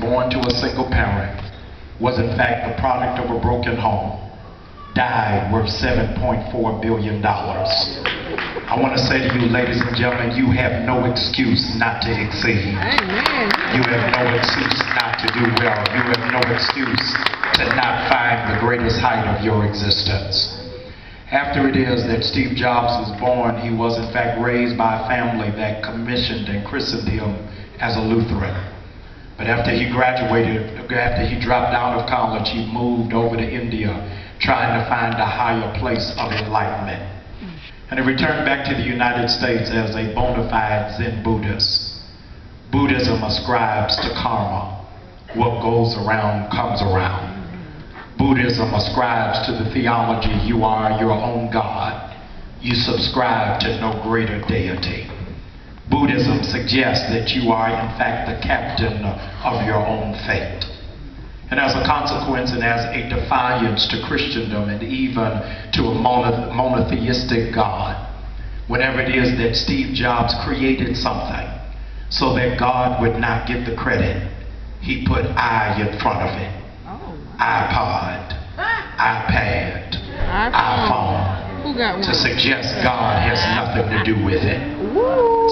born to a single parent, was in fact the product of a broken home, died worth $7.4 billion. I want to say to you, ladies and gentlemen, you have no excuse not to exceed. Amen. You have no excuse not to do well. You have no excuse to not find the greatest height of your existence. After it is that Steve Jobs was born, he was in fact raised by a family that commissioned and christened him as a Lutheran. But after he graduated, after he dropped out of college, he moved over to India trying to find a higher place of enlightenment. And he returned back to the United States as a bona fide Zen Buddhist. Buddhism ascribes to karma. What goes around comes around. Buddhism ascribes to the theology you are your own God. You subscribe to no greater deity. Buddhism suggests that you are in fact the captain of your own fate. And as a consequence and as a defiance to Christendom and even to a monotheistic God, whenever it is that Steve Jobs created something so that God would not get the credit, he put I in front of it. iPod, iPad, iPhone, to suggest God has nothing to do with it.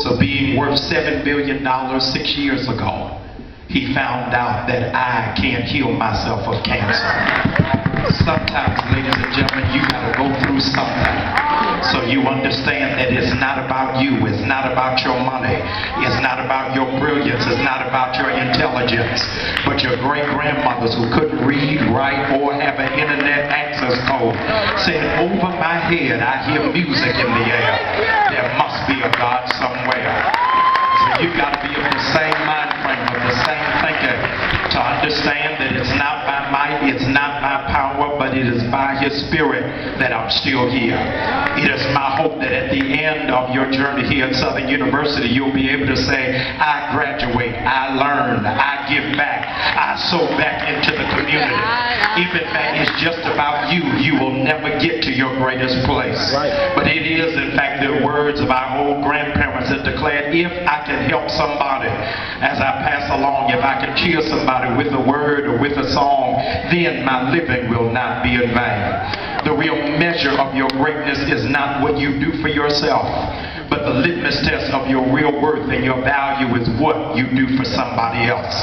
So being worth $7 billion 6 years ago, he found out that I can't heal myself of cancer. Sometimes, ladies and gentlemen, you gotta go through something so you understand that it's not about you, it's not about your money, it's not about your brilliance, it's not about your intelligence, but your great-grandmothers who couldn't read, write, or have an internet access code said, over my head I hear music in the air. There must be a God somewhere. So you've got to be of the same mind frame, of the same thinking, to understand that it's not by might, it's not by power, but it is by His Spirit that I'm still here. It is my hope that at the end of your journey here at Southern University, you'll be able to say, I graduate, I learned, I give back, I sow back into the community. If in fact it's just about you, you will never get to your greatest place. But it is in fact the words of our old grandparents that declared, if I can help somebody as I pass along, if I can cheer somebody with a word or with a song, then my living will not be in vain. The real measure of your greatness is not what you do for yourself, but the litmus test of your real worth and your value is what you do for somebody else.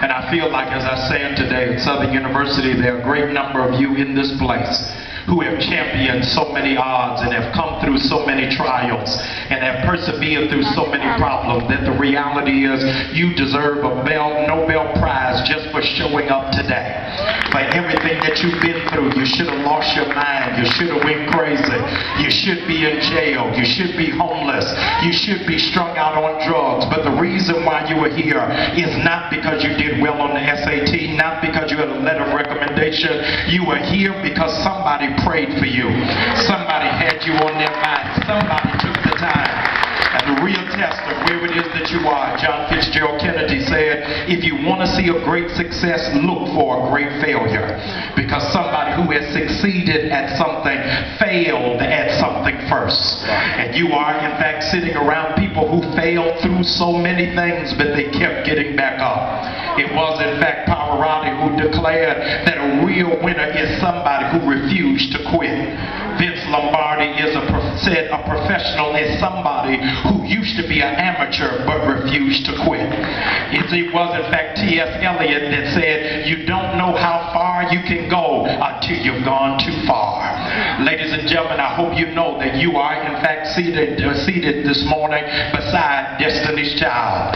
And I feel like, as I said today at Southern University, there are a great number of you in this place who have championed so many odds and have come through so many trials and have persevered through so many problems that the reality is you deserve a Nobel Prize just for showing up today. For everything that you've been through, you should have lost your mind, you should have went crazy, you should be in jail, you should be homeless, you should be strung out on drugs, but the reason why you are here is not because you did well on the SAT, not because you had a letter of recommendation. You are here because somebody prayed for you. Somebody had you on their mind. Somebody took the time. And the real test of where it is that you are, John Fitzgerald Kennedy said, if you want to see a great success, look for a great failure. Because somebody who has succeeded at something failed at something first. And you are in fact sitting around people who failed through so many things, but they kept getting back up. It was in fact Pavarotti who declared that a real winner is somebody who refused to quit. Vince Lombardi said a professional is somebody who used to be an amateur but refused to quit. It was in fact T.S. Eliot that said, you don't know how far you can go until you've gone too far. Ladies and gentlemen, I hope you know that you are in fact seated this morning beside Destiny's Child.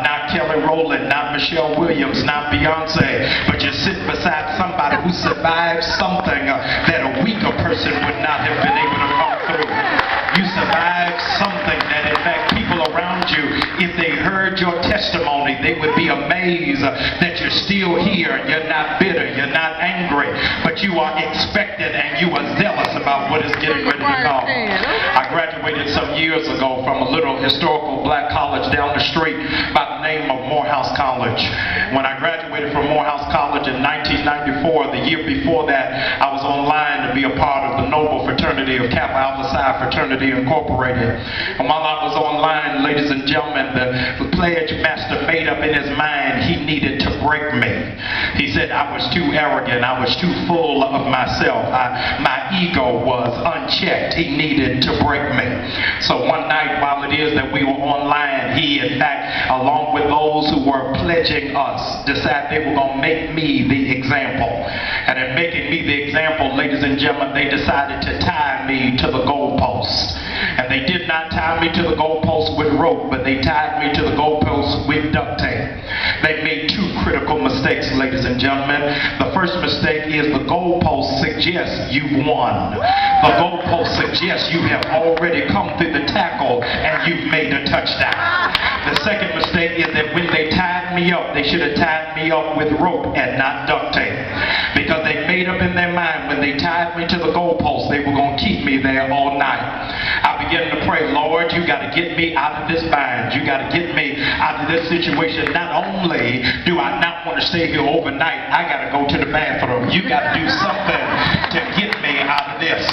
Not Kelly Rowland, not Michelle Williams, not Beyonce, but you're sitting beside somebody who survived something that a weaker person would not have been able to come through. You survived something that in fact people around you, if they heard your testimony, they would be amazed that you're still here. You're not bitter, you're not angry, but you are expectant and you are zealous about what is getting ready to come. I graduated some years ago from a little historical black college down the street by the name of Morehouse College. When I graduated from Morehouse College in 1994, the year before that, I was online to be a part of the Noble Fraternity of Kappa Alpha Psi Fraternity Incorporated. And while I was online, ladies and gentlemen, the pledge master made up in his mind he needed to break He said I was too arrogant. I was too full of myself. My ego was unchecked. He needed to break me. So one night while it is that we were online, he in fact, along with those who were pledging us, decided they were going to make me the example. And in making me the example, ladies and gentlemen, they decided to tie me to the goalpost. And they did not tie me to the goalpost with rope, but they tied me to the goalpost with duct tape. They made two critical mistakes, ladies and gentlemen. The first mistake is the goalpost suggests you've won. The goalpost suggests you have already come through the tackle and you've made a touchdown. The second mistake is that when they tied me up, they should have tied me up with rope and not duct tape. Because they made up in their mind when they tied me to the goalpost, they were going to keep me there all night. I began to pray, Lord, you got to get me out of this bind. You got to get me out of this situation. Not only do I not want to stay here overnight, I got to go to the bathroom. You got to do something to get me out of this.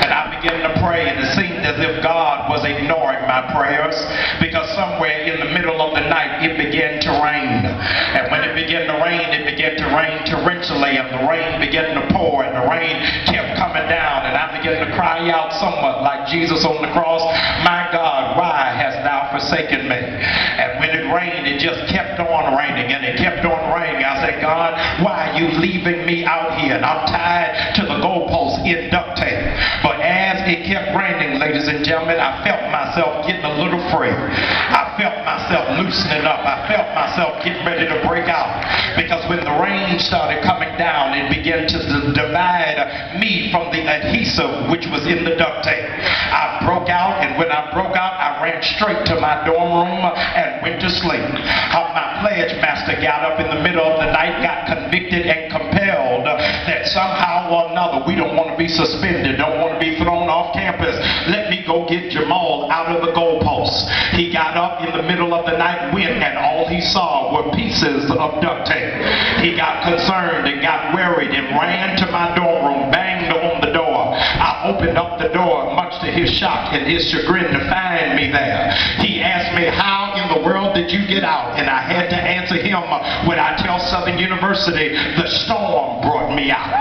And I began to pray, and it seemed as if God was ignoring my prayers, because somewhere in the middle of the night it began to rain. And when it began to rain torrentially, and the rain began to pour, and the rain kept coming down, and I began to cry out somewhat like Jesus on the cross, my God, why hast thou forsaken me? And when it rained, it just kept on raining, and it kept on raining. I said, God, why are you leaving me out here? And I'm tied to the goalpost in duct tape. But as it kept raining, ladies and gentlemen, I felt myself getting a little free. I felt myself loosening up. I felt myself getting ready to break out. Because when the rain started coming down, it began to divide me from the adhesive which was in the duct tape. I broke out, and when I broke out, I ran straight to my dorm room and went to sleep. My pledge master got up in the middle of the night, got convicted and compelled that somehow or another we don't want to be suspended, don't want to be thrown off campus. Let me go get Jamal out of the goalposts. He got up in the middle of the night, went, and all he saw were pieces of duct tape. He got concerned and got worried and ran to my dorm room, banged on the door. I opened up the door, much to his shock and his chagrin, to find me there. He asked me, how in the world did you get out? And I had to answer him when I tell Southern University, the storm brought me out.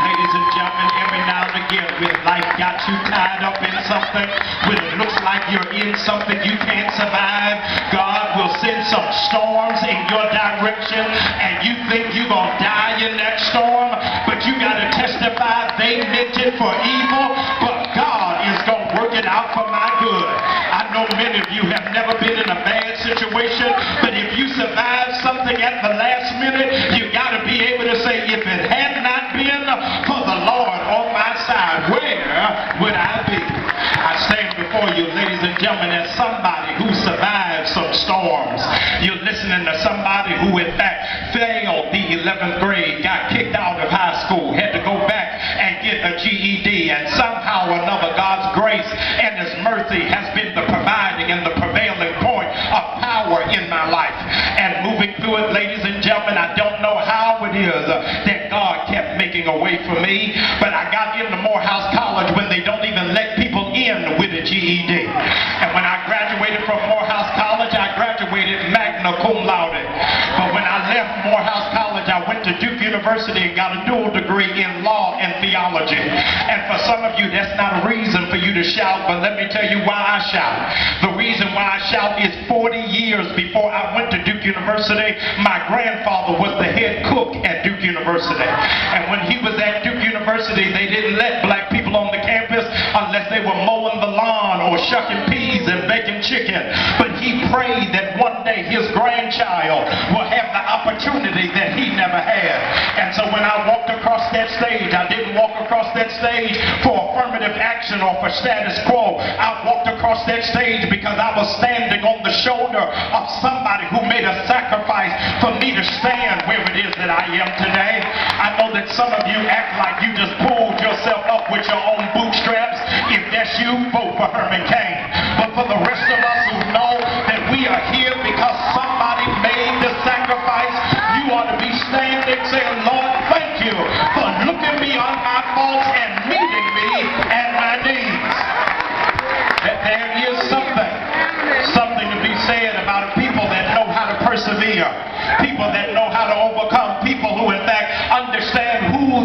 Ladies and gentlemen, every now and again, when life got you tied up in something, when it looks like you're in something you can't survive, God will send some storms in your direction, and you think you're going to die in that storm, but you got to testify they meant it for evil, but God is going to work it out for my good. I know many of you have never been in a bad situation, but if you survive something at the last minute, you got to be able to say, if it had not been for the Lord on my side, where would I be? I stand before you, ladies and gentlemen, as somebody who survived some storms. You're listening to somebody who in fact failed the 11th grade, got kicked out of high school, had to go back and get a GED, and somehow or another God's grace and His mercy has been the providing and the prevailing point of power in my life. And moving through it, ladies and gentlemen, I don't know how it is that God kept making a way for me, but I got into Morehouse College when they don't even let people in with a GED. And when I graduated from Morehouse College, I graduated magna cum laude. But when I left Morehouse College, I went to Duke University and got a dual degree in law and theology. And for some of you, that's not a reason for you to shout, but let me tell you why I shout. The reason why I shout is 40 years before I went to Duke University, my grandfather was the head cook at Duke University. And when he was at Duke University, they didn't let black people on the campus unless they were mowing the lawn or shucking peas and baking chicken. But he prayed that one day his grandchild will have the opportunity that he never had. And so when I walked across that stage, I didn't walk across that stage for affirmative action or for status quo. I walked across that stage because I was standing on the shoulder of somebody who made a sacrifice for me to stand where it is that I am today. I know that some of you act like you just pulled yourself up with your own bootstraps. If that's you, vote for Herman Cain. But for the rest of us who know that we are here because somebody made the sacrifice, you ought to be standing saying, Lord, thank you for looking beyond my faults and meeting me at my needs. That there is something to be said about people that know how to persevere, people that know how to overcome, people who in fact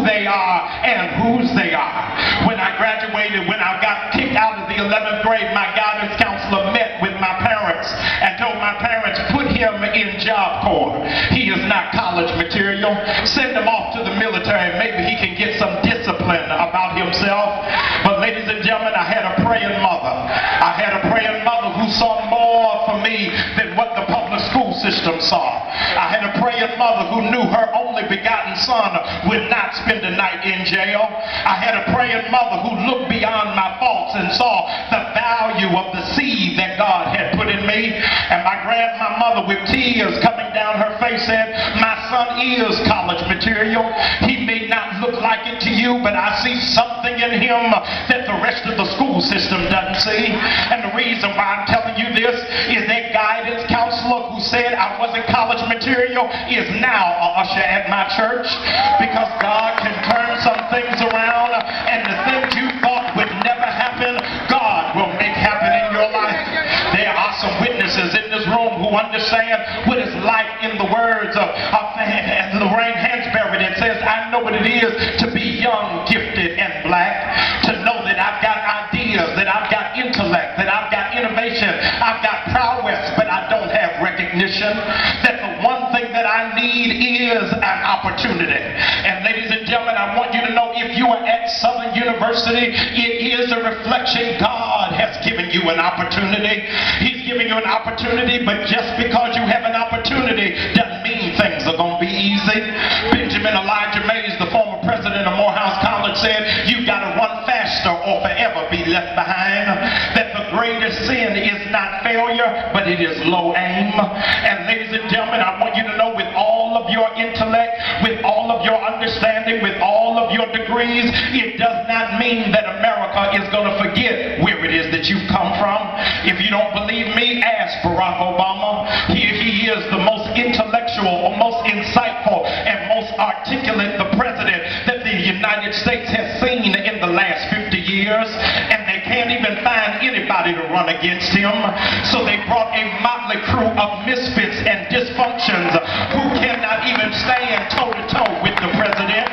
they are and whose they are. When I graduated, when I got kicked out of the 11th grade, my guidance counselor met with my parents and told my parents, put him in Job Corps. He is not college material. Send him off to the military. Maybe he can get some discipline about himself. But ladies and gentlemen, I had a praying mother. I had a praying mother who saw more for me than what the public school system saw. I had a praying mother who knew her only begotten son would not spend a night in jail. I had a praying mother who looked beyond my faults and saw the value of the seed that God had put in me. And my grandmother, with tears coming down her face, said, my son is college material. He may not look like it to you, but I see something in him that the rest of the school system doesn't see. And the reason why I'm telling you this is that guidance counselor who said I wasn't college material is now an usher at my church, because God can turn some things around, and the things you thought would never happen, God will make happen in your life. There are some witnesses in this room who understand what it's like, in the words of Lorraine Hansberry, that says, I know what it is to be young, gifted, and black, to know that I've got ideas, that I've got intellect, that I've got innovation, I've got prowess, but I don't have recognition, that the one thing that I need is an opportunity. And ladies and gentlemen, I want you to know, if you are at Southern University, it is a reflection. God has given you an opportunity. He's giving you an opportunity, but just because you have an opportunity doesn't mean things are going to be easy. Benjamin Elijah Mays, the former president of Morehouse College, said, you've got to run faster or forever be left behind. That the greatest sin is not failure, but it is low aim. And ladies and gentlemen, I want you to know, with all of your intellect, with all of your understanding, with all of your degrees, it does not mean that America is going to forget where it is that you've come from. If you don't believe me, ask Barack Obama. He is the most intellectual, most insightful, and most articulate the president that the United States has seen in the last 50 years, and they can't even find anybody to run against him. So they brought a motley crew of misfits and dysfunctions who cannot even stand toe-to-toe with the president.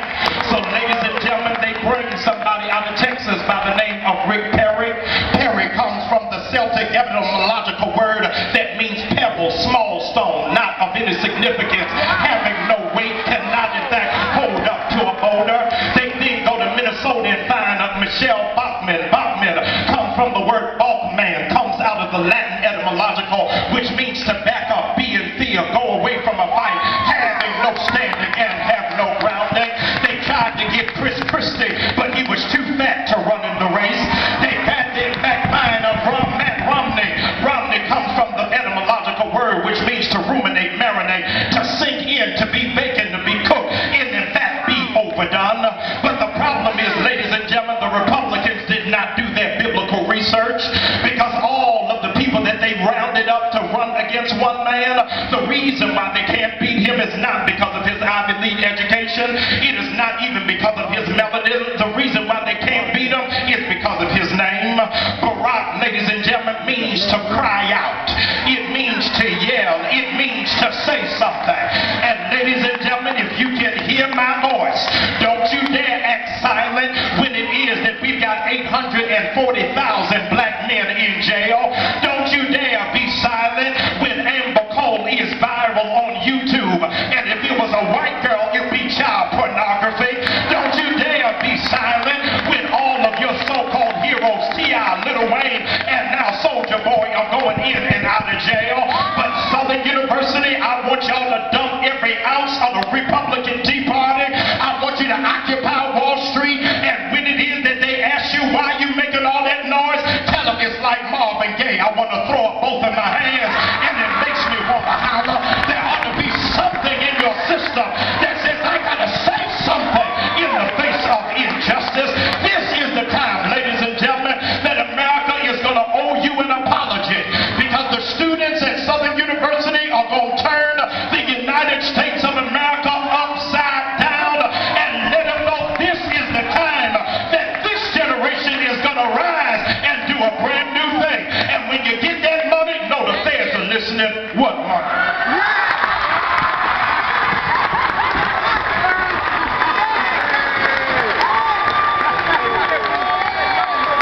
So ladies and gentlemen, they bring somebody out of Texas by the name of Rick Perry. Perry comes from the Celtic etymological word that means pebble, small stone, not of any significance, having no weight, cannot in fact hold up to a boulder. They then go to Minnesota and find Michelle Bachman. Bachman comes from the word Balkman, comes out of the Latin etymological, which means to back up, be in fear, go away from a fight, having no standing and have no grounding. They tried to get Chris Christie, but he was too fat to run in the race. They had the exact mind of Matt Romney. Romney comes from the etymological word which means to ruminate, marinate, to sink in, to be vacant, to be cooked, and in fact be overdone. But the problem is, ladies and gentlemen, the Republicans did not do their biblical research, because all of the people that they rounded up to run against one man, the reason why they can't beat him is not because of his Ivy League education. It is not even because of his melanin. The reason why they can't beat him is because of his name. Barack, ladies and gentlemen, means to cry out. It means to yell. It means to say something. And ladies and gentlemen, if you can hear my voice, don't you dare act silent when it is that we've got 840,000 black men in jail. Don't you dare be silent when Amber Cole is viral on YouTube. And if it was a white girl, it'd be child pornography. Don't you dare be silent when all of your so-called heroes, T.I., Lil Wayne, and now Soulja Boy, are going in and out of jail. But Southern University, I want y'all to dump every ounce of the Republican